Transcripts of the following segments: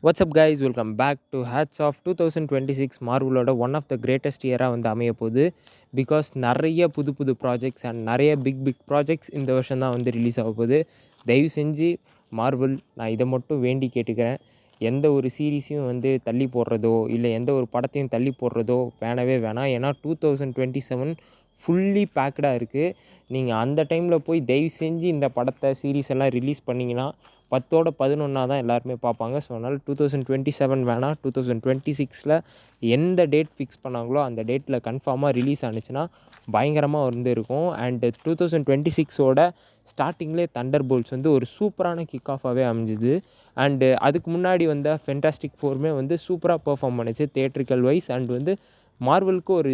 WhatsApp guys, welcome back to hats off 2026 மார்வலோட one of the greatest இயராக வந்து அமைய போகுது. பிகாஸ் நிறைய புது புது ப்ராஜெக்ட்ஸ் அண்ட் நிறைய பிக் ப்ராஜெக்ட்ஸ் இந்த வருஷம் தான் வந்து ரிலீஸ் ஆக போகுது. தயவு செஞ்சு மார்வல், நான் இதை மட்டும் வேண்டி கேட்டுக்கிறேன், எந்த ஒரு சீரீஸையும் வந்து தள்ளி போடுறதோ இல்லை எந்த ஒரு படத்தையும் தள்ளி போடுறதோ வேணவே வேணாம். ஏன்னா 2027 ஃபுல்லி பேக்கடாக இருக்குது. நீங்கள் அந்த டைமில் போய் தயவு செஞ்சு இந்த படத்தை சீரீஸ் எல்லாம் ரிலீஸ் பண்ணிங்கன்னா 10ஓட 11 தான் எல்லாருமே பார்ப்பாங்க. ஸோ அதனால் 2027 வேணாம், 2026 எந்த டேட் ஃபிக்ஸ் பண்ணாங்களோ அந்த டேட்டில் கன்ஃபார்மாக ரிலீஸ் ஆனிச்சுன்னா பயங்கரமாக வந்து இருக்கும். அண்டு 2026ஓட ஸ்டார்டிங்லேயே தண்டர் போல்ட்ஸ் வந்து ஒரு சூப்பரான கிக் ஆஃபாகவே அமைஞ்சுது. அண்டு அதுக்கு முன்னாடி வந்த ஃபென்டாஸ்டிக் ஃபோருமே வந்து சூப்பராக பெர்ஃபார்ம் பண்ணிச்சு தியேட்ரிக்கல் வைஸ். அண்ட் வந்து மார்வலுக்கு ஒரு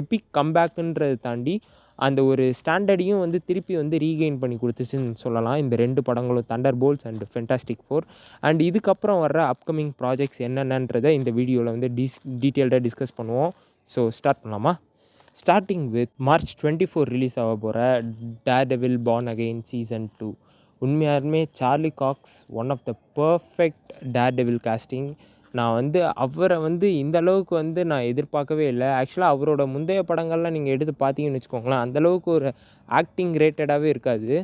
எபிக் கம்பேக்குன்றதை தாண்டி அந்த ஒரு ஸ்டாண்டர்டையும் வந்து திருப்பி வந்து ரீகெயின் பண்ணி கொடுத்துச்சுன்னு சொல்லலாம் இந்த 2 படங்களும், Thunder bolts and fantastic four. And இதுக்கப்புறம் வர்ற அப்கமிங் ப்ராஜெக்ட்ஸ் என்னென்னன்றதை இந்த வீடியோவில் வந்து டீட்டெயில்டாக டிஸ்கஸ் பண்ணுவோம். ஸோ ஸ்டார்ட் பண்ணலாமா? ஸ்டார்டிங் வித் March 24 ரிலீஸ் ஆக போகிற டேர்டெவில் பார்ன் அகெயின் சீசன் 2. உண்மையாலுமே Charlie Cox one of the perfect Daredevil casting. நான் வந்து அவரை வந்து இந்த அளவுக்கு வந்து நான் எதிர்பார்க்கவே இல்லை. ஆக்சுவலாக அவரோட முந்தைய படங்கள்லாம் நீங்கள் எடுத்து பார்த்தீங்கன்னு வச்சுக்கோங்களேன், அந்தளவுக்கு ஒரு ஆக்டிங் ரேட்டடாகவே இருக்காது.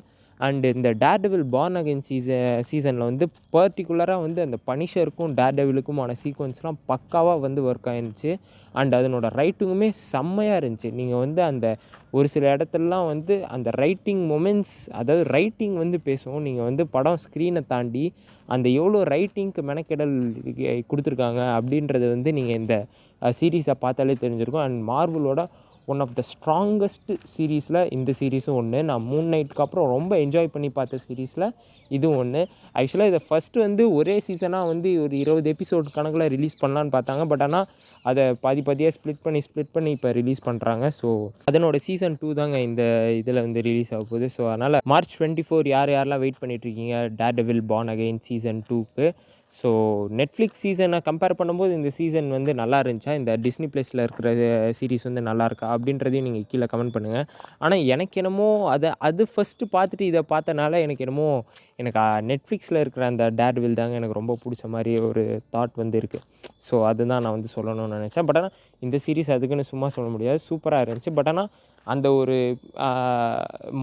அண்டு இந்த டேர்டெவில் பார்ன் அகெயின் சீசனில் வந்து பர்டிகுலராக வந்து அந்த பனிஷருக்கும் டேர்டெவிலுக்குமான சீக்வன்ஸ்லாம் பக்காவாக வந்து ஒர்க் ஆயிருந்துச்சு. அண்ட் அதனோட ரைட்டிங்குமே செம்மையாக இருந்துச்சு. நீங்கள் வந்து அந்த ஒரு சில இடத்துலலாம் வந்து அந்த ரைட்டிங் மொமெண்ட்ஸ், அதாவது ரைட்டிங் வந்து பேசுவோம். நீங்கள் வந்து படம் ஸ்க்ரீனை தாண்டி அந்த எவ்வளோ ரைட்டிங்க்கு மெனக்கெடல் கொடுத்துருக்காங்க அப்படின்றது வந்து நீங்கள் இந்த சீரீஸை பார்த்தாலே தெரிஞ்சிருக்கும். அண்ட் மார்வலோட ஒன் ஆஃப் த ஸ்ட்ராங்கஸ்ட் சீரீஸில் இந்த சீரீஸும் ஒன்று. நான் மூன் நைட்டுக்கு அப்புறம் ரொம்ப என்ஜாய் பண்ணி பார்த்த சீரீஸில் இதுவும் ஒன்று. ஆக்சுவலாக இதை ஃபஸ்ட்டு வந்து ஒரே சீசனாக வந்து ஒரு 20 எபிசோட் கணக்கில் ரிலீஸ் பண்ணலான்னு பார்த்தாங்க. பட் ஆனால் அதை பாதியாக ஸ்ப்ளிட் பண்ணி இப்போ ரிலீஸ் பண்ணுறாங்க. ஸோ அதனோட சீசன் 2 தாங்க இந்த இதில் வந்து ரிலீஸ் ஆக போகுது. ஸோ அதனால் March 24 யாரெல்லாம் வெயிட் பண்ணிகிட்ருக்கீங்க டேர்டெவில் பார்ன் அகெயின் சீசன் 2க்கு? ஸோ நெட்ஃப்ளிக்ஸ் சீசனை கம்பேர் பண்ணும்போது இந்த சீசன் வந்து நல்லா இருந்துச்சா, இந்த டிஸ்னி ப்ளஸில் இருக்கிற சீரீஸ் வந்து நல்லா இருக்கா அப்படின்றதையும் நீங்கள் கீழே கமெண்ட் பண்ணுங்கள். ஆனால் எனக்கு என்னமோ அது ஃபஸ்ட்டு பார்த்துட்டு இதை பார்த்தனால எனக்கு நெட்ஃப்ளிக்ஸில் இருக்கிற அந்த டேர்டெவில் தாங்க எனக்கு ரொம்ப பிடிச்ச மாதிரி ஒரு தாட் வந்து இருக்குது. ஸோ அதுதான் நான் வந்து சொல்லணும்னு நினச்சேன். பட் ஆனால் இந்த சீரீஸ் அதுக்குன்னு சும்மா சொல்ல முடியாது, சூப்பராக இருந்துச்சு. பட் ஆனால் அந்த ஒரு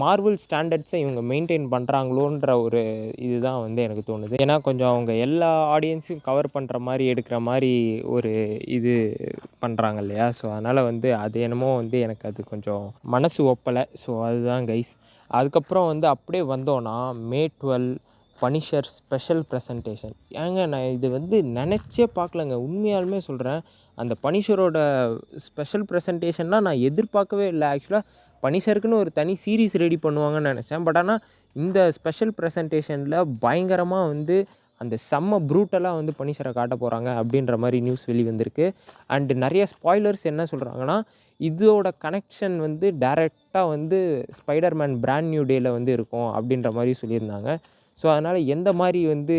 மார்வல் ஸ்டாண்டர்ட்ஸை இவங்க மெயின்டைன் பண்ணுறாங்களோன்ற ஒரு இதுதான் வந்து எனக்கு தோணுது. ஏன்னா கொஞ்சம் அவங்க எல்லா ஆடியன்ஸையும் கவர் பண்ணுற மாதிரி எடுக்கிற மாதிரி ஒரு இது பண்ணுறாங்க இல்லையா? ஸோ அதனால் வந்து அது என்னமோ வந்து எனக்கு அது கொஞ்சம் மனசு ஒப்பலை. ஸோ அதுதான் கைஸ். அதுக்கப்புறம் வந்து அப்படியே வந்தோன்னா May 12 பனிஷர் ஸ்பெஷல் ப்ரெசன்டேஷன். ஏங்க நான் இது வந்து நினச்சே பார்க்கலங்க, உண்மையாலுமே சொல்கிறேன். அந்த பனிஷரோட ஸ்பெஷல் ப்ரெசன்டேஷன்லாம் நான் எதிர்பார்க்கவே இல்லை. ஆக்சுவலாக பனிஷருக்குன்னு ஒரு தனி சீரீஸ் ரெடி பண்ணுவாங்கன்னு நினச்சேன். பட் ஆனால் இந்த ஸ்பெஷல் ப்ரெசன்டேஷனில் பயங்கரமாக வந்து அந்த செம்ம ப்ரூட்டலாக வந்து பனிஷரை காட்ட போகிறாங்க அப்படின்ற மாதிரி நியூஸ் வெளிவந்திருக்கு. அண்டு நிறைய ஸ்பாய்லர்ஸ் என்ன சொல்கிறாங்கன்னா, இதோட கனெக்ஷன் வந்து டைரெக்டாக வந்து ஸ்பைடர்மேன் பிராண்ட் நியூ டேயில் வந்து இருக்கும் அப்படின்ற மாதிரி சொல்லியிருந்தாங்க. ஸோ அதனால் எந்த மாதிரி வந்து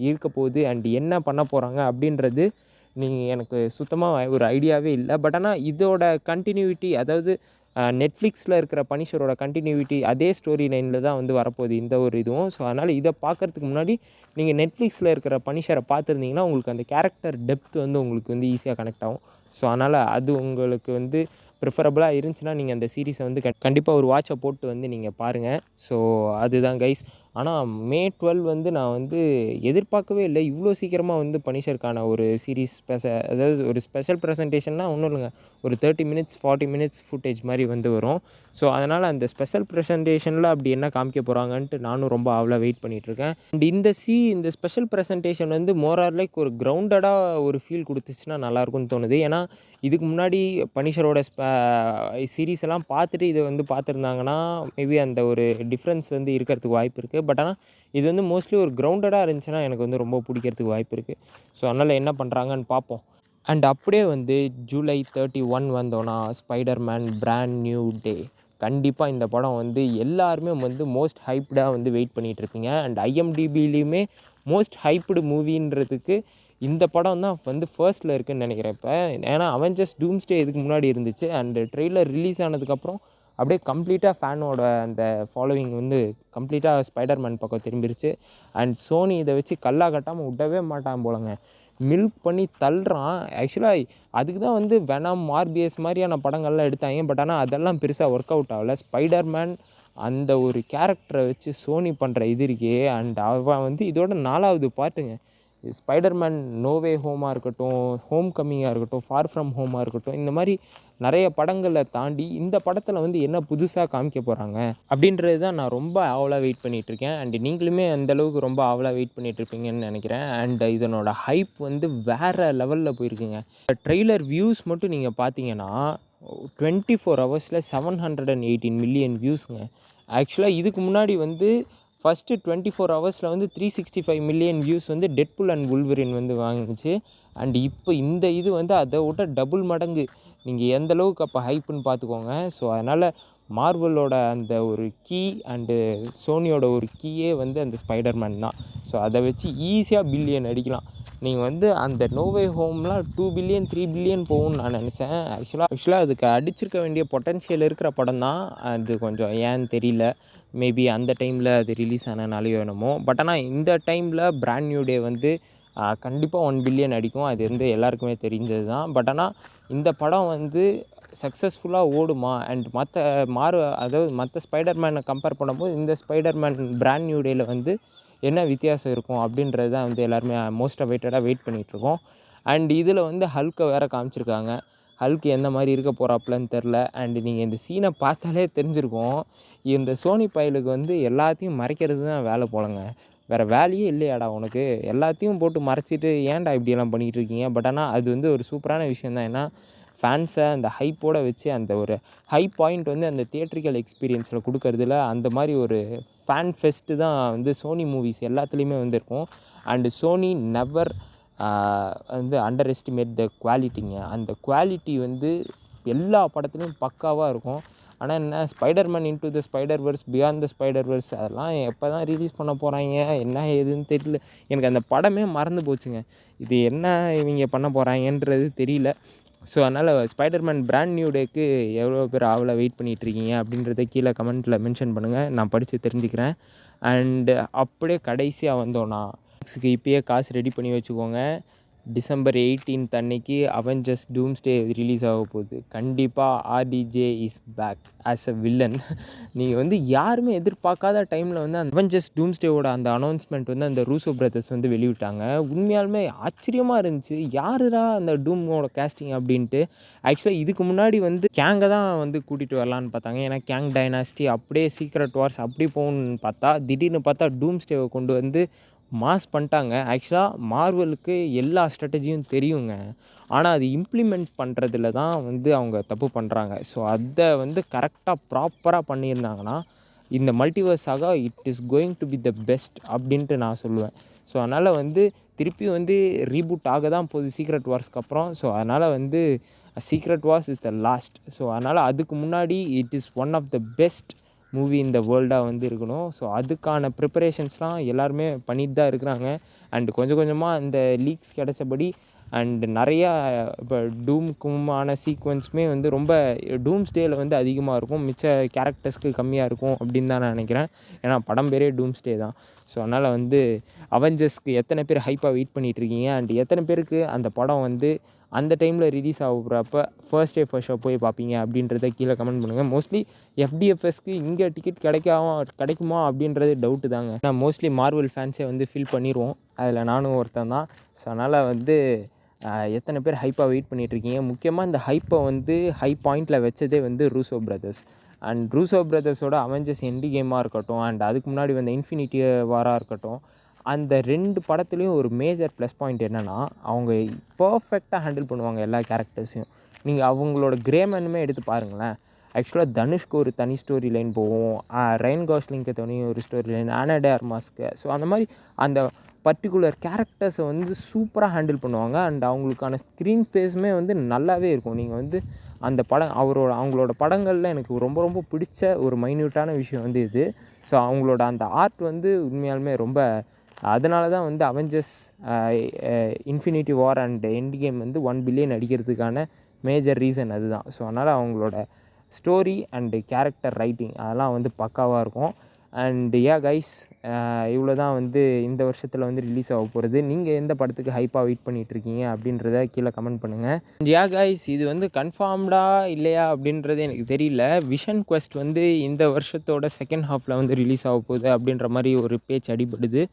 இருக்க போகுது அண்ட் என்ன பண்ண போகிறாங்க அப்படின்றது எனக்கு சுத்தமாக ஒரு ஐடியாவே இல்லை. பட் ஆனால் இதோட கண்டினியூட்டி, அதாவது நெட்ஃப்ளிக்ஸில் இருக்கிற பனிஷரோட கண்டினியூட்டி அதே ஸ்டோரி லைனில் தான் வந்து வரப்போகுது இந்த ஒரு இதுவும். ஸோ அதனால் இதை பார்க்குறதுக்கு முன்னாடி நீங்கள் நெட்ஃப்ளிக்ஸில் இருக்கிற பனிஷரை பார்த்துருந்தீங்கன்னா உங்களுக்கு அந்த கேரக்டர் டெப்த் வந்து உங்களுக்கு வந்து ஈஸியாக கனெக்ட் ஆகும். ஸோ அதனால் அது உங்களுக்கு வந்து ப்ரிஃபரபுளாக இருந்துச்சுன்னா நீங்கள் அந்த சீரீஸை வந்து கண்டிப்பாக ஒரு வாட்சை போட்டு வந்து நீங்கள் பாருங்கள். ஸோ அதுதான் கைஸ். ஆனால் May 12 வந்து நான் வந்து எதிர்பார்க்கவே இல்லை இவ்வளோ சீக்கிரமாக வந்து பனிஷருக்கான ஒரு சீரீஸ் அதாவது ஒரு ஸ்பெஷல் ப்ரெசன்டேஷன்னா ஒன்றும் இல்லைங்க, ஒரு 30 மினிட்ஸ் 40 மினிட்ஸ் ஃபுட்டேஜ் மாதிரி வந்து வரும். ஸோ அதனால் அந்த ஸ்பெஷல் ப்ரெசன்டேஷனில் அப்படி என்ன காமிக்க போகிறாங்கன்ட்டு நானும் ரொம்ப ஆவலாக வெயிட் பண்ணிகிட்ருக்கேன். அண்ட் இந்த ஸ்பெஷல் ப்ரெசன்டேஷன் வந்து மோரார் லைக் ஒரு கிரவுண்டடாக ஒரு ஃபீல் கொடுத்துச்சுன்னா நல்லாயிருக்கும்னு தோணுது. ஏன்னா இதுக்கு முன்னாடி பனிஷரோட சீரீஸ் எல்லாம் பார்த்துட்டு இதை வந்து பார்த்துருந்தாங்கன்னா மேபி அந்த ஒரு டிஃப்ரென்ஸ் வந்து இருக்கிறதுக்கு வாய்ப்பு இருக்குது. பட் ஆனால் இது வந்து மோஸ்ட்லி ஒரு கிரவுண்டடாக இருந்துச்சுன்னா எனக்கு வந்து ரொம்ப பிடிக்கிறதுக்கு வாய்ப்பு இருக்குது. ஸோ அதனால் என்ன பண்ணுறாங்கன்னு பார்ப்போம். அண்ட் அப்படியே வந்து July 31 வந்தோன்னா ஸ்பைடர்மேன் பிராண்ட் நியூ டே. கண்டிப்பாக இந்த படம் வந்து எல்லாருமே வந்து மோஸ்ட் ஹைப்டாக வந்து வெயிட் பண்ணிகிட்ருப்பீங்க. அண்ட் IMDbலேயுமே மோஸ்ட் ஹைப்டு மூவின்றதுக்கு இந்த படம் தான் வந்து ஃபர்ஸ்ட்டில் இருக்குதுன்னு நினைக்கிறேன் இப்போ. ஏன்னா அவெஞ்சர்ஸ் டூம்ஸ்டே இதுக்கு முன்னாடி இருந்துச்சு. அண்டு ட்ரெய்லர் ரிலீஸ் ஆனதுக்கப்புறம் அப்படியே கம்ப்ளீட்டாக ஃபேனோட அந்த ஃபாலோவிங் வந்து கம்ப்ளீட்டாக ஸ்பைடர்மேன் பக்கம் திரும்பிருச்சு. அண்ட் சோனி இதை வச்சு கல்லா கட்டாமல் விடவே மாட்டான் போலங்க, மில்க் பண்ணி தள்ளுறான். ஆக்சுவலாக அதுக்கு தான் வந்து வெனம், மார்பியஸ் மாதிரியான படங்கள்லாம் எடுத்தாங்க. பட் ஆனால் அதெல்லாம் பெருசாக ஒர்க் அவுட் ஆகலை. ஸ்பைடர்மேன் அந்த ஒரு கேரக்டரை வச்சு சோனி பண்ணுற இது இருக்கே, அண்ட் அவன் வந்து இதோட 4வது பார்ட்டுங்க. ஸ்பைடர்மேன் நோவே ஹோமாக இருக்கட்டும், ஹோம் கம்மிங்காக இருக்கட்டும், ஃபார் ஃப்ரம் ஹோமாக இருக்கட்டும், இந்த மாதிரி நிறைய படங்களை தாண்டி இந்த படத்தில் வந்து என்ன புதுசாக காமிக்க போகிறாங்க அப்படின்றது தான் நான் ரொம்ப ஆவலாக வெயிட் பண்ணிகிட்ருக்கேன். அண்ட் நீங்களுமே அந்தளவுக்கு ரொம்ப ஆவலாக வெயிட் பண்ணிகிட்ருப்பீங்கன்னு நினைக்கிறேன். அண்ட் இதனோட ஹைப் வந்து வேறு லெவலில் போயிருக்குங்க. ட்ரெய்லர் வியூஸ் மட்டும் நீங்கள் பார்த்தீங்கன்னா 24 ஹவர்ஸில் 718 மில்லியன் வியூஸுங்க. ஆக்சுவலாக இதுக்கு முன்னாடி வந்து ஃபஸ்ட்டு 24 ஹவர்ஸில் வந்து 365 மில்லியன் வியூஸ் வந்து டெட்புல் அண்ட் வுல்வரின் வந்து வாங்கிச்சு. அண்ட் இப்போ இந்த இது வந்து அதை விட டபுள் மடங்கு. நீங்கள் எந்தளவுக்கு அப்போ ஹைப்புன்னு பார்த்துக்கோங்க. ஸோ அதனால் மார்வலோட அந்த ஒரு கீ அண்டு சோனியோட ஒரு கீயே வந்து அந்த ஸ்பைடர்மேன் தான். ஸோ அதை வச்சு ஈஸியாக பில்லியன் அடிக்கலாம். நீங்கள் வந்து அந்த நோவே ஹோம்லாம் 2 பில்லியன் 3 பில்லியன் போகும்னு நான் நினச்சேன். ஆக்சுவலாக அதுக்கு அடிச்சிருக்க வேண்டிய பொட்டன்ஷியல் இருக்கிற படம் தான். அது கொஞ்சம் ஏன்னு தெரியல, மேபி அந்த டைமில் அது ரிலீஸ் ஆனனாலேயோ என்னமோ. பட் ஆனால் இந்த டைமில் பிராண்ட் நியூ டே வந்து கண்டிப்பாக 1 பில்லியன் அடிக்கும். அது வந்து எல்லாருக்குமே தெரிஞ்சது தான். பட் ஆனால் இந்த படம் வந்து சக்ஸஸ்ஃபுல்லாக ஓடுமா, அண்ட் அதாவது மற்ற ஸ்பைடர்மேனை கம்பேர் பண்ணும்போது இந்த ஸ்பைடர்மேன் பிராண்ட் நியூ டேயில் வந்து என்ன வித்தியாசம் இருக்கும் அப்படின்றது தான் வந்து எல்லாருமே மோஸ்ட் அவைட்டடாக வெயிட் பண்ணிகிட்ருக்கோம். அண்ட் இதில் வந்து ஹல்கை வேறு காமிச்சிருக்காங்க. ஹல்க் எந்த மாதிரி இருக்க போகிறாப்புலன்னு தெரில. அண்டு நீங்கள் இந்த சீனை பார்த்தாலே தெரிஞ்சிருக்கும், இந்த சோனி பயலுக்கு வந்து எல்லாத்தையும் மறைக்கிறது தான் வேலை போலங்க. வேறு வேலையே இல்லையாடா உனக்கு, எல்லாத்தையும் போட்டு மறைச்சிட்டு ஏன்டா இப்படியெல்லாம் பண்ணிகிட்டு இருக்கீங்க. பட் ஆனால் அது வந்து ஒரு சூப்பரான விஷயம் தான். ஏன்னா ஃபேன்ஸை அந்த ஹைப்போடு வச்சு அந்த ஒரு ஹை பாயிண்ட் வந்து அந்த தியேட்ரிக்கல் எக்ஸ்பீரியன்ஸில் கொடுக்கறதுல அந்த மாதிரி ஒரு ஃபேன் ஃபெஸ்ட்டு தான் வந்து சோனி மூவிஸ் எல்லாத்துலேயுமே வந்து இருக்கும். அண்டு சோனி நெவர் வந்து அண்டர் எஸ்டிமேட் த குவாலிட்டிங்க. அந்த குவாலிட்டி வந்து எல்லா படத்துலையும் பக்காவாக இருக்கும். ஆனால் என்ன, Spiderman into the Spider-Verse, beyond the Spider-Verse அதெல்லாம் எப்போ தான் ரிலீஸ் பண்ண போகிறாங்க, என்ன ஏதுன்னு தெரியல. எனக்கு அந்த படமே மறந்து போச்சுங்க. இது என்ன இவங்க பண்ண போகிறாங்கன்றது தெரியல. ஸோ அதனால் ஸ்பைடர்மேன் பிராண்ட் நியூ டேக்கு எவ்வளோ பேர் ஆவலாக வெயிட் பண்ணிகிட்ருக்கீங்க அப்படின்றத கீழே கமெண்ட்டில் மென்ஷன் பண்ணுங்கள், நான் படித்து தெரிஞ்சுக்கிறேன். அண்டு அப்படியே கடைசியாக வந்தோன்னா இப்போயே காசு ரெடி பண்ணி வச்சுக்கோங்க. டிசம்பர் 18 அன்னைக்கு அவெஞ்சர்ஸ் டூம்ஸ்டே ரிலீஸ் ஆக போகுது. கண்டிப்பாக RDJ is back as a villain. நீங்கள் வந்து யாருமே எதிர்பார்க்காத டைமில் வந்து அந்த அவெஞ்சர்ஸ் டூம்ஸ்டேவோட அந்த அனௌன்ஸ்மெண்ட் வந்து அந்த ரூசோ பிரதர்ஸ் வந்து வெளியிட்டாங்க. உண்மையாலுமே ஆச்சரியமாக இருந்துச்சு, யாருடா அந்த டூமோட கேஸ்டிங் அப்படின்ட்டு. ஆக்சுவலாக இதுக்கு முன்னாடி வந்து கேங்கை தான் வந்து கூட்டிகிட்டு வரலான்னு பார்த்தாங்க. ஏன்னா கேங் டைனாஸ்டி அப்படியே சீக்ரெட் வார்ஸ் அப்படி போகணுன்னு பார்த்தா, திடீர்னு பார்த்தா டூம்ஸ்டேவை கொண்டு வந்து மாஸ் பண்ணிட்டாங்க. ஆக்சுவலாக மார்வலுக்கு எல்லா ஸ்ட்ராட்டஜியும் தெரியுங்க, ஆனால் அது இம்ப்ளிமெண்ட் பண்ணுறதுல தான் வந்து அவங்க தப்பு பண்ணுறாங்க. ஸோ அதை வந்து கரெக்டாக ப்ராப்பராக பண்ணியிருந்தாங்கன்னா இந்த multiverse saga it is going to be the best அப்படின்ட்டு நான் சொல்லுவேன். ஸோ அதனால் வந்து திருப்பி வந்து ரீபூட் ஆக தான் போகுது சீக்ரெட் வார்ஸ்க்கு அப்புறம். ஸோ அதனால் வந்து Secret Wars is the last. So அதனால் அதுக்கு முன்னாடி it is one of the best movie இந்த வேர்ல்டாக வந்து இருக்கணும். ஸோ அதுக்கான ப்ரிப்பரேஷன்ஸ்லாம் எல்லாருமே பண்ணிட்டு தான் இருக்கிறாங்க. அண்டு கொஞ்சம் கொஞ்சமாக இந்த லீக்ஸ் கிடச்சபடி அண்டு நிறையா இப்போ டூமுக்குமான சீக்வன்ஸுமே வந்து ரொம்ப டூம்ஸ்டேயில் வந்து அதிகமாக இருக்கும், மிச்ச கேரக்டர்ஸ்க்கு கம்மியாக இருக்கும் அப்படின்னு தான் நான் நினைக்கிறேன். ஏன்னா படம் பேரே டூம்ஸ்டே தான். ஸோ அதனால் வந்து அவெஞ்சர்ஸ்க்கு எத்தனை பேர் ஹைப்பாக வெயிட் பண்ணிகிட்ருக்கீங்க, அண்ட் எத்தனை பேருக்கு அந்த படம் வந்து அந்த டைமில் ரிலீஸ் ஆகுறப்ப ஃபர்ஸ்ட் டே ஃபர்ஸ்ட் ஷோ போய் பார்ப்பீங்க அப்படின்றத கீழே கமெண்ட் பண்ணுங்கள். மோஸ்ட்லி எஃப்டிஎஃப்எஸ்க்கு இங்கே டிக்கெட் கிடைக்குமா அப்படின்றது டவுட்டு தாங்க. நான் மோஸ்ட்லி மார்வல் ஃபேன்ஸே வந்து ஃபில் பண்ணிடுவோம், அதில் நானும் ஒருத்தன் தான். ஸோ அதனால் வந்து எத்தனை பேர் ஹைப்பாக வெயிட் பண்ணிகிட்ருக்கீங்க. முக்கியமாக இந்த ஹைப்பை வந்து ஹை பாயிண்டில் வச்சதே வந்து ரூசோ பிரதர்ஸ். அண்ட் ரூசோ பிரதர்ஸோட அவெஞ்சர்ஸ் எண்டு கேமாக இருக்கட்டும், அண்ட் அதுக்கு முன்னாடி வந்த இன்ஃபினிட்டி வாராக இருக்கட்டும், அந்த 2 படத்துலேயும் ஒரு மேஜர் ப்ளஸ் பாயிண்ட் என்னென்னா, அவங்க பர்ஃபெக்டாக ஹேண்டில் பண்ணுவாங்க எல்லா கேரக்டர்ஸையும். நீங்கள் அவங்களோட கிரேமேனுமே எடுத்து பாருங்களேன். ஆக்சுவலாக தனுஷ்க்கு ஒரு தனி ஸ்டோரி லைன் போகும், ரைன் காஸ்லிங்க்கு தனி ஒரு ஸ்டோரி லைன், ஆனா டே ஆர்மாஸ்க்கு. ஸோ அந்த மாதிரி அந்த பர்டிகுலர் கேரக்டர்ஸை வந்து சூப்பராக ஹேண்டில் பண்ணுவாங்க. அண்ட் அவங்களுக்கான ஸ்க்ரீன் ஸ்பேஸுமே வந்து நல்லாவே இருக்கும். நீங்கள் வந்து அந்த படம் அவங்களோட படங்களில் எனக்கு ரொம்ப ரொம்ப பிடிச்ச ஒரு மைன்யூட்டான விஷயம் வந்து இது. ஸோ அவங்களோட அந்த ஆர்ட் வந்து உண்மையாலுமே ரொம்ப, அதனால தான் வந்து Avengers infinity war and end game வந்து 1 பில்லியன் அடிக்கிறதுக்கான மேஜர் ரீசன் அதுதான். ஸோ அதனால் அவங்களோட ஸ்டோரி அண்டு கேரக்டர் ரைட்டிங் அதெல்லாம் வந்து பக்காவாக இருக்கும். அண்ட் கைஸ் இவ்வளோ தான் வந்து இந்த வருஷத்தில் வந்து ரிலீஸ் ஆக போகிறது. நீங்கள் எந்த படத்துக்கு ஹைப்பாக வெயிட் பண்ணிகிட்ருக்கீங்க அப்படின்றத கீழே கமெண்ட் பண்ணுங்கள். கைஸ் இது வந்து கன்ஃபார்ம்டா இல்லையா அப்படின்றது எனக்கு தெரியல. விஷன் குவெஸ்ட் வந்து இந்த வருஷத்தோட செகண்ட் ஹாஃபில் வந்து ரிலீஸ் ஆக போகுது அப்படின்ற மாதிரி ஒரு பேச்சு அடிபடுது.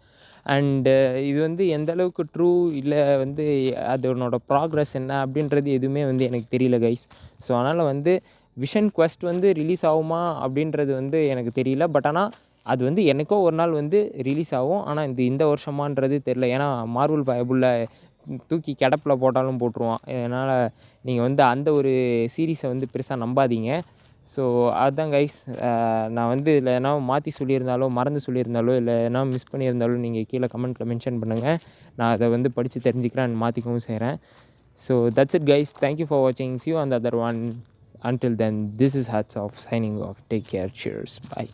அண்டு இது வந்து எந்த அளவுக்கு ட்ரூ இல்லை வந்து அதனோட ப்ராக்ரஸ் என்ன அப்படின்றது எதுவுமே வந்து எனக்கு தெரியல கைஸ். ஸோ அதனால் வந்து விஷன் குவெஸ்ட் வந்து ரிலீஸ் ஆகுமா அப்படின்றது வந்து எனக்கு தெரியல. பட் ஆனால் அது வந்து என்னைக்கோ ஒரு நாள் வந்து ரிலீஸ் ஆகும். ஆனால் இந்த வருஷமான்றது தெரில. ஏன்னா மார்வல் பைபிளில் தூக்கி கிடப்பில் போட்டாலும் போட்டுருவான். அதனால் நீங்கள் வந்து அந்த ஒரு சீரீஸை வந்து பெருசாக நம்பாதீங்க. ஸோ அதுதான் கைஸ். நான் வந்து இதில் எதனா மாற்றி சொல்லியிருந்தாலோ மறந்து சொல்லியிருந்தாலோ இல்லை எதனா மிஸ் பண்ணியிருந்தாலும் நீங்கள் கீழே கமெண்ட்டில் மென்ஷன் பண்ணுங்கள். நான் அதை வந்து படித்து தெரிஞ்சுக்கிறேன் அண்ட் மாற்றிக்கவும் செய்கிறேன். So that's it guys. Thank you for வாட்சிங். See you on the other one. Until then, this is Hats Off signing off. Take care. Cheers. Bye.